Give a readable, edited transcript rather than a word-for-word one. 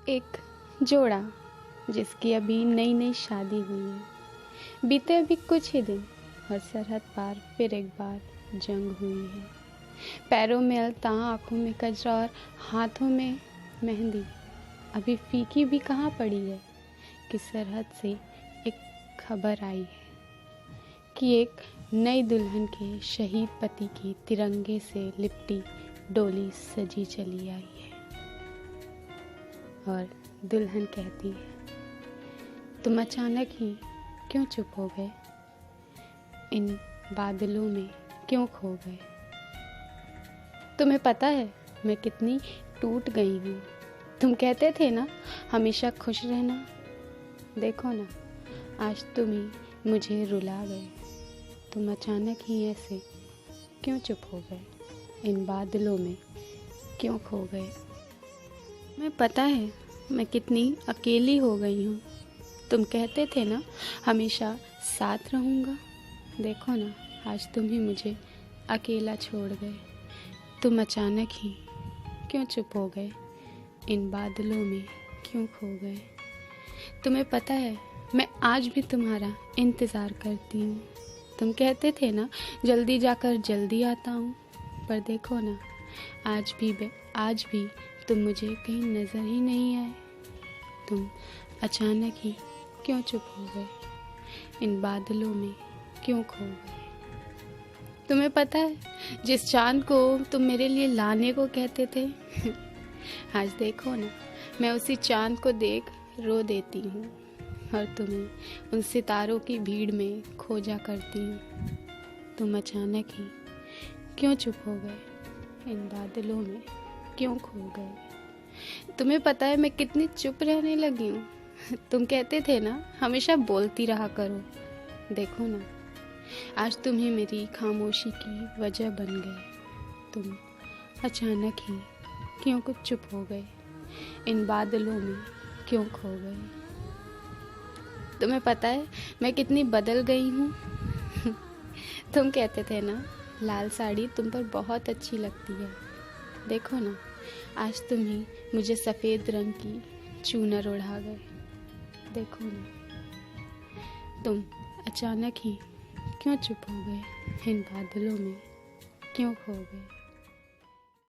एक जोड़ा जिसकी अभी नई नई शादी हुई है। बीते अभी कुछ ही दिन और सरहद पार फिर एक बार जंग हुई है। पैरों में अलता, आँखों में कजरा और हाथों में मेहंदी अभी फीकी भी कहाँ पड़ी है कि सरहद से एक खबर आई है कि एक नई दुल्हन के शहीद पति की तिरंगे से लिपटी डोली सजी चली आई है। और दुल्हन कहती है, तुम अचानक ही क्यों चुप हो गए, इन बादलों में क्यों खो गए। तुम्हें पता है मैं कितनी टूट गई हूँ। तुम कहते थे ना हमेशा खुश रहना, देखो ना आज तुम ही मुझे रुला गए। तुम अचानक ही ऐसे क्यों चुप हो गए, इन बादलों में क्यों खो गए। तुम्हें पता है मैं कितनी अकेली हो गई हूँ। तुम कहते थे ना हमेशा साथ रहूँगा, देखो ना आज तुम ही मुझे अकेला छोड़ गए। तुम अचानक ही क्यों चुप हो गए, इन बादलों में क्यों खो गए। तुम्हें पता है मैं आज भी तुम्हारा इंतज़ार करती हूँ। तुम कहते थे ना जल्दी जाकर जल्दी आता हूँ, पर देखो ना आज भी तुम मुझे कहीं नज़र ही नहीं आए। तुम अचानक ही क्यों चुप हो गए, इन बादलों में क्यों खो गए। तुम्हें पता है जिस चाँद को तुम मेरे लिए लाने को कहते थे आज देखो ना मैं उसी चाँद को देख रो देती हूँ और तुम्हें उन सितारों की भीड़ में खोजा करती हूँ। तुम अचानक ही क्यों चुप हो गए, इन बादलों में क्यों खो गए। तुम्हें पता है मैं कितनी चुप रहने लगी हूँ। तुम कहते थे ना हमेशा बोलती रहा करो, देखो ना आज तुम ही मेरी खामोशी की वजह बन गए। तुम अचानक ही क्यों कुछ चुप हो गए, इन बादलों में क्यों खो गए। तुम्हें पता है मैं कितनी बदल गई हूँ। तुम कहते थे ना लाल साड़ी तुम पर बहुत अच्छी लगती है, देखो ना आज तुम ही मुझे सफ़ेद रंग की चूनर ओढ़ा गए। देखो ना तुम अचानक ही क्यों चुप हो गए, इन बादलों में क्यों खो गए।